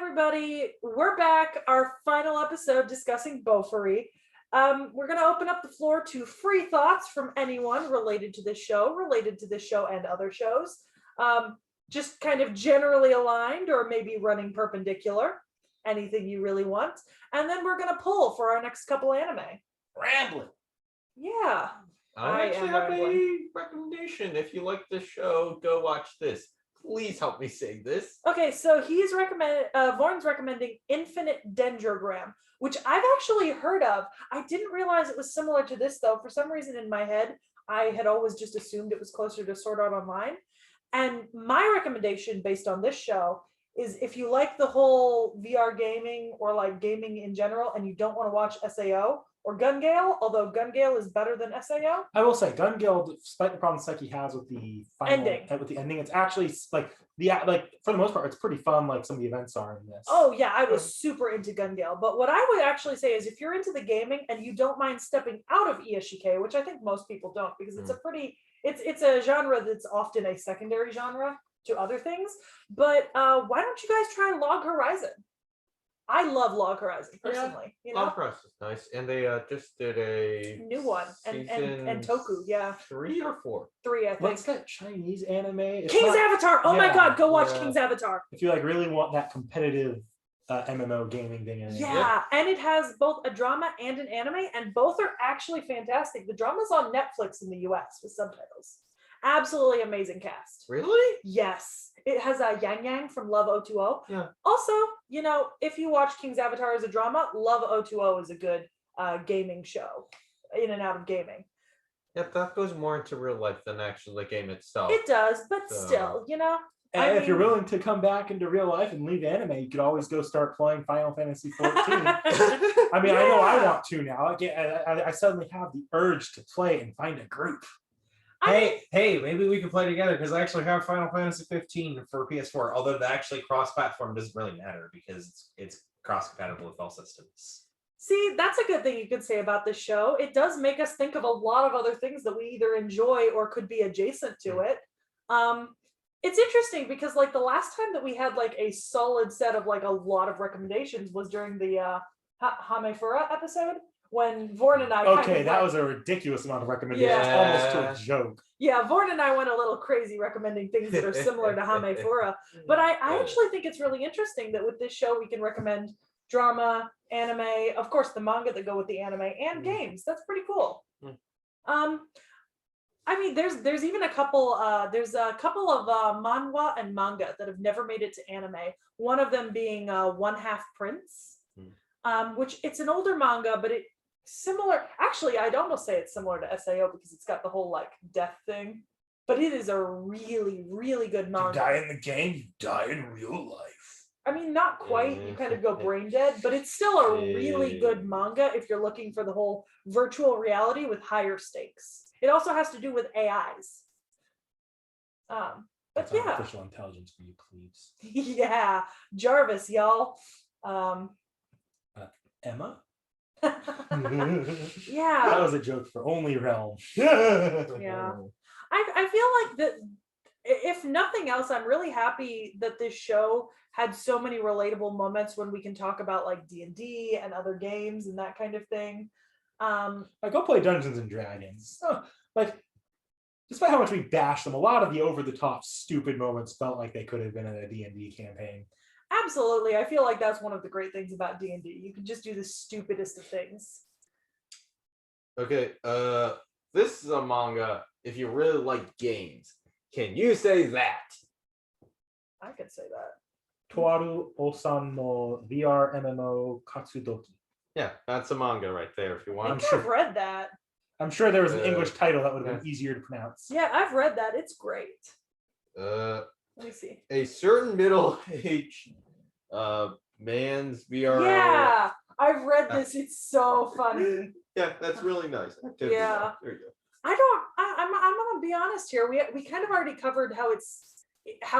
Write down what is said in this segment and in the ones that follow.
everybody. We're back. Our final episode discussing BOFURI. We're going to open up the floor to free thoughts from anyone related to this show and other shows. Just kind of generally aligned or maybe running perpendicular. Anything you really want. And then we're going to pull for our next couple anime. Rambling. Yeah. I actually have a recommendation. If you like this show, go watch this. Please help me say this. Okay, so he's Vorn's recommending Infinite Dendrogram, which I've actually heard of. I didn't realize it was similar to this, though. For some reason in my head, I had always just assumed it was closer to Sword Art Online. And my recommendation based on this show is if you like the whole VR gaming or like gaming in general and you don't want to watch SAO or Gun Gale, although Gun Gale is better than SAO. I will say Gun Gale, despite the problems Seki has with the final ending, it's actually like for the most part, it's pretty fun. Like some of the events are in this. Oh yeah, I was super into Gun Gale. But what I would actually say is if you're into the gaming and you don't mind stepping out of Iyashikei, which I think most people don't, because it's it's a genre that's often a secondary genre to other things. But why don't you guys try Log Horizon? I love Log Horizon personally. Yeah, Log Horizon is nice, and they just did a new one and Toku, 3 or 4. 3, I think. What's that Chinese anime? King's Avatar. Oh my God, go watch King's Avatar. If you like really want that competitive MMO gaming thing in it. Yeah, and it has both a drama and an anime, and both are actually fantastic. The drama's on Netflix in the US with subtitles. Absolutely amazing cast. Really? Yes. It has a Yang Yang from Love 020. Yeah. Also, if you watch King's Avatar as a drama, Love 020 is a good gaming show, in and out of gaming. Yep, that goes more into real life than actually the game itself. It does, but still, And if you're willing to come back into real life and leave anime, you could always go start playing Final Fantasy 14. I mean, I know I want to now. I suddenly have the urge to play and find a group. Hey, maybe we can play together because I actually have Final Fantasy 15 for PS4, although the actually cross-platform doesn't really matter because it's cross-compatible with all systems. See, that's a good thing you could say about this show. It does make us think of a lot of other things that we either enjoy or could be adjacent to it. It's interesting because like the last time that we had like a solid set of like a lot of recommendations was during the Hamefura episode. When Vorn and I that was a ridiculous amount of recommendations, almost to a joke. Yeah, Vorn and I went a little crazy recommending things that are similar to Hamefura. But I actually think it's really interesting that with this show we can recommend drama, anime, of course the manga that go with the anime, and games. That's pretty cool. I mean, there's even a couple of manhwa and manga that have never made it to anime. One of them being One Half Prince, which it's an older manga, but similar. Actually, I'd almost say it's similar to SAO because it's got the whole like death thing. But it is a really, really good manga. You die in the game, you die in real life. I mean, not quite. You kind of go brain dead, but it's still a really good manga if you're looking for the whole virtual reality with higher stakes. It also has to do with AIs. But that's artificial intelligence for you, please. Yeah, Jarvis, y'all. Emma? Yeah. That was a joke for only Realm. Yeah. I feel like that if nothing else, I'm really happy that this show had so many relatable moments when we can talk about like D&D and other games and that kind of thing. Like go play Dungeons and Dragons. Like despite how much we bash them, a lot of the over-the-top stupid moments felt like they could have been in a D&D campaign. Absolutely. I feel like that's one of the great things about D&D. You can just do the stupidest of things. Okay, this is a manga if you really like games. Can you say that? I could say that. Toaru Osan no VR MMO Katsudoki. Yeah, that's a manga right there if you want. I think I've read that. I'm sure there was an English title that would have been easier to pronounce. Yeah, I've read that. It's great. Let me see. A certain middle-aged man's VR. Yeah, I've read this. It's so funny. Yeah, that's really nice. Yeah. There you go. I'm gonna be honest here. We kind of already covered how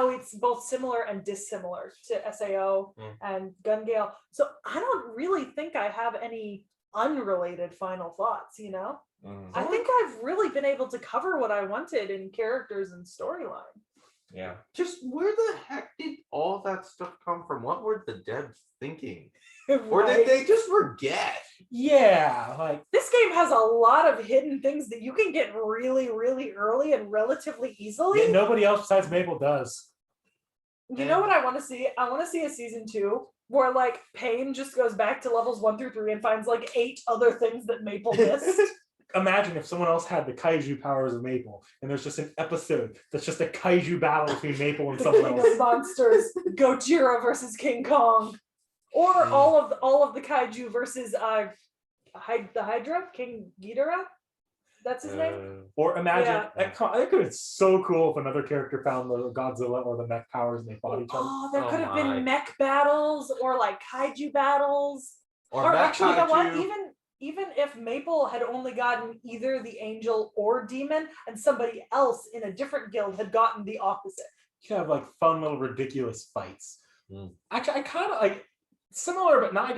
it's both similar and dissimilar to SAO and Gun Gale. So I don't really think I have any unrelated final thoughts, I think I've really been able to cover what I wanted in characters and storyline. Yeah. Just where the heck did all that stuff come from? What were the devs thinking? Or did Right? they just forget? Yeah, like This game has a lot of hidden things that you can get really, really early and relatively easily. yeah, nobody else besides Maple does. You know what I want to see? I want to see a season 2 where like Pain just goes back to levels 1 through 3 and finds like 8 other things that Maple missed. Imagine if someone else had the kaiju powers of Maple, and there's just an episode that's just a kaiju battle between Maple and The someone King else. of Monsters, Gojira versus King Kong, or all of the kaiju versus the Hydra, King Ghidorah. That's his name. Or imagine Yeah. that could be so cool if another character found the Godzilla or the mech powers and they fought each other. Oh, there Oh could have my. been mech battles or like kaiju battles. Or actually, you know what? kaiju. Even if Maple had only gotten either the angel or demon, and somebody else in a different guild had gotten the opposite. You have like fun little ridiculous fights. Mm. Actually, I kind of like similar, but not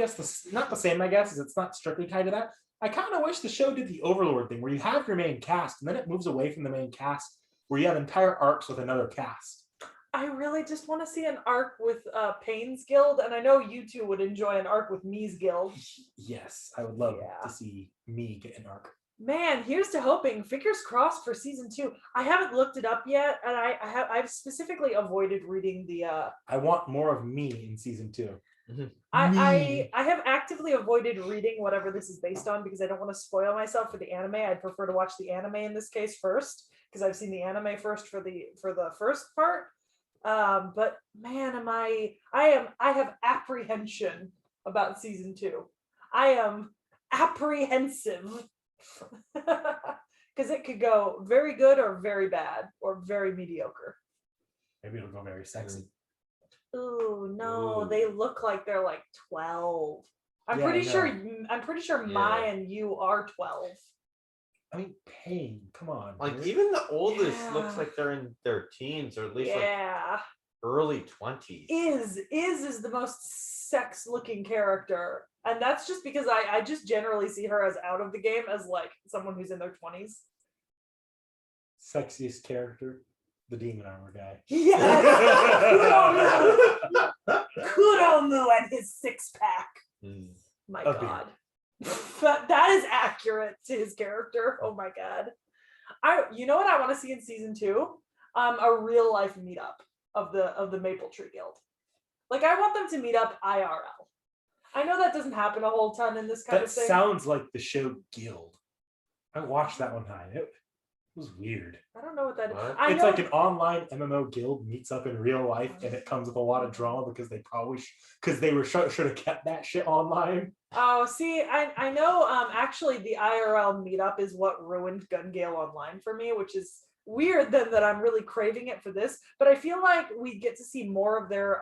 not the same. I guess, as it's not strictly tied to that. I kind of wish the show did the Overlord thing, where you have your main cast, and then it moves away from the main cast, where you have entire arcs with another cast. I really just want to see an arc with Pain's guild, and I know you two would enjoy an arc with Me's guild. Yes, I would love Yeah. to see me get an arc. Man, here's to hoping. Fingers crossed for season 2. I haven't looked it up yet, and I've specifically avoided reading the. I want more of me in season 2. I have actively avoided reading whatever this is based on because I don't want to spoil myself for the anime. I'd prefer to watch the anime in this case first because I've seen the anime first for the first part. But man, I have apprehension about season 2. I am apprehensive because it could go very good or very bad or very mediocre. Maybe it'll go very sexy. Oh no, Ooh. they look like they're like 12. I'm Yeah, pretty I sure know. Mai and you are 12. I mean, Pain, come on. Like dude. even the oldest looks Yeah. like they're in their teens or at least like Yeah. early 20s. Is the most sex looking character. And that's just because I just generally see her as out of the game as like someone who's in their 20s. Sexiest character, the demon armor guy. Yes. Kuromu and his 6-pack. My A beard. God. that is accurate to his character. Oh my God. You know what I want to see in season 2? A real life meetup of the Maple Tree Guild. Like I want them to meet up IRL. I know that doesn't happen a whole ton in this kind That of thing. sounds like the show Guild. I watched that one time. It was weird. I don't know what that is. What? I It's know like an online MMO guild meets up in real life, and it comes with a lot of drama because they probably because they were should have kept that shit online. Oh, see, I know actually the IRL meetup is what ruined Gun Gale Online for me, which is weird then that I'm really craving it for this, but I feel like we get to see more of their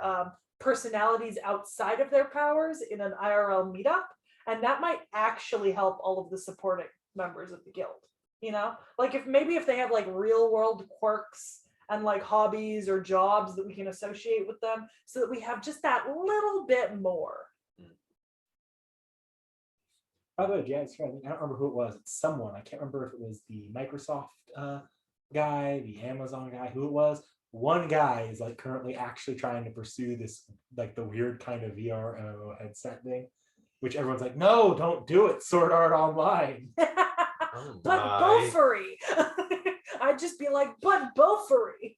personalities outside of their powers in an IRL meetup, and that might actually help all of the supporting members of the guild. You know, like if they have like real world quirks and like hobbies or jobs that we can associate with them, so that we have just that little bit more. By the way, yeah, it's right. I don't remember who it was. It's someone. I can't remember if it was the Microsoft guy, the Amazon guy, who it was. One guy is like currently actually trying to pursue this, like the weird kind of VR MMO headset thing, which everyone's like, no, don't do it. Sword Art Online. Oh But my. BOFURI. I'd just be like, but BOFURI.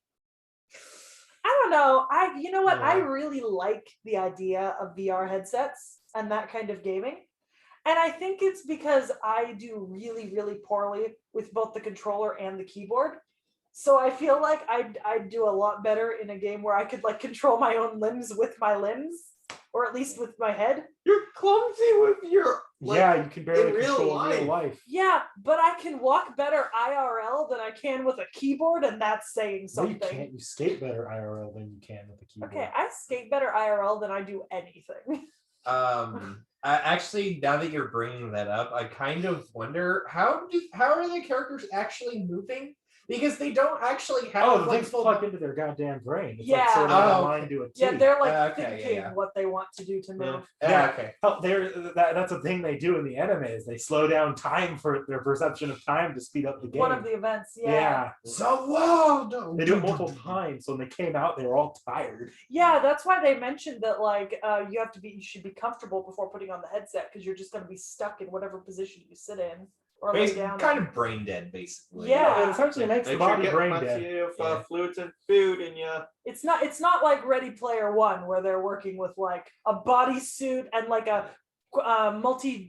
I don't know. You know what? I Yeah. really like the idea of VR headsets and that kind of gaming. And I think it's because I do really, really poorly with both the controller and the keyboard. So I feel like I'd do a lot better in a game where I could like control my own limbs with my limbs, or at least with my head. You're clumsy with your Yeah, you can barely in real control real life. life. Yeah, but I can walk better IRL than I can with a keyboard, and that's saying No, you something. can't. You skate better IRL than you can with the keyboard. Okay, I skate better IRL than I do anything. Actually, now that you're bringing that up, I kind of wonder how are the characters actually moving? Because they don't actually have Oh, the like thing's full. plugged into their goddamn brain. It's Yeah. like Sword Art Oh, Online okay. to a T. Yeah, they're like Okay, thinking yeah. what they want to do to Yeah. move. Yeah, okay. That's a thing they do in the anime is they slow down time for their perception of time to speed up the game. One of the events, yeah. Yeah. So whoa, no. They do it multiple times. So when they came out, they were all tired. Yeah, that's why they mentioned that like you should be comfortable before putting on the headset because you're just going to be stuck in whatever position you sit in or lay Basically, down. kind in. of brain dead, basically. Yeah. It essentially makes the Make sure you body get brain plenty dead. of Yeah. fluids and food in you. It's not like Ready Player One where they're working with like a bodysuit and like a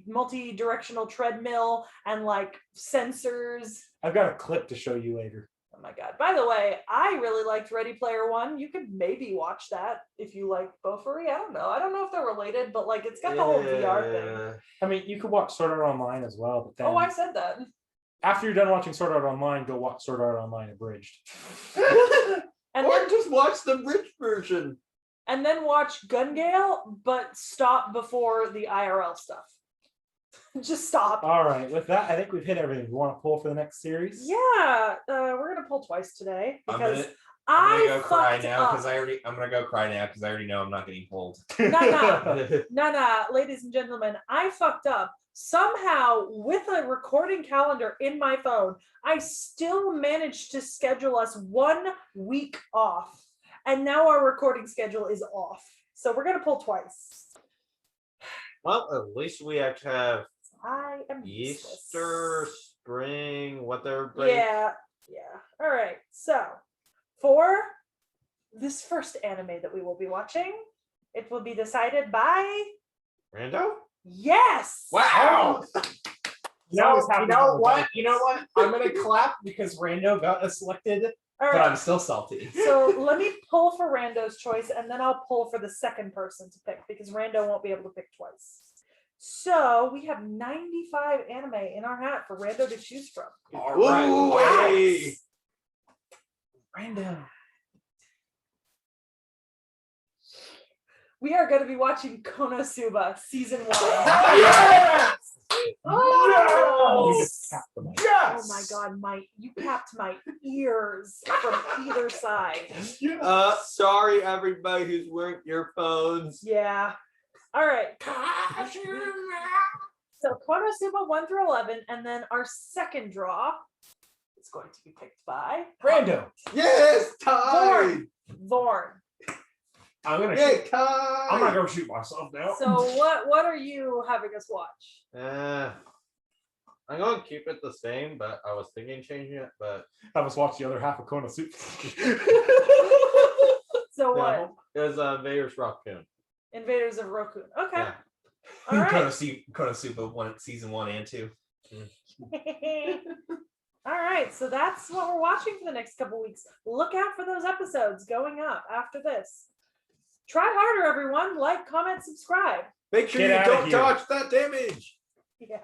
multi-directional treadmill and like sensors. I've got a clip to show you later. Oh my god. By the way, I really liked Ready Player One. You could maybe watch that if you like BOFURI. I don't know. I don't know if they're related, but like it's got the whole VR thing. I mean, you could watch Sword Art Online as well, but then Oh, I said that. after you're done watching Sword Art Online, go watch Sword Art Online abridged. And Or then, just watch the rich version. and then watch Gun Gale, but stop before the IRL stuff. Just stop. All right, with that, I think we've hit everything. You want to pull for the next series? Yeah, we're gonna pull twice today I'm because gonna I go cry fucked now because up. I'm gonna go cry now because I already know I'm not getting pulled. No, ladies and gentlemen, I fucked up. Somehow, with a recording calendar in my phone, I still managed to schedule us 1 week off. And now our recording schedule is off. So we're going to pull twice. Well, at least we have to have I am useless. Easter, spring, whatever break. Yeah. All right. So, for this first anime that we will be watching, it will be decided by... Rando? Yes! Wow! No, You know what? I'm gonna clap because Rando got us selected, All but right. I'm still salty. So let me pull for Rando's choice, and then I'll pull for the second person to pick because Rando won't be able to pick twice. So we have 95 anime in our hat for Rando to choose from. All Ooh, right. hey. Rando. We are going to be watching Konosuba season 1. Yes! You just tapped the mic. Oh my god, you capped my ears from either side. Sorry, everybody who's wearing earphones. Yeah. All right. So Konosuba 1 through 11, and then our second draw is going to be picked by Rando. Yes, time. Vorn. I'm gonna Yay, shoot. time. I'm gonna go shoot myself now. So what are you having us watch? I'm going to keep it the same, but I was thinking changing it, but Have us watch the other half of Konosuba. So what? it was Vader's Raccoon. Invaders of Roku. Okay. Yeah. All right. Konosuba season 1 and 2. All right. So that's what we're watching for the next couple weeks. Look out for those episodes going up after this. Try harder, everyone. Like, comment, subscribe. Make sure Get you outta don't here. dodge that damage. Yeah.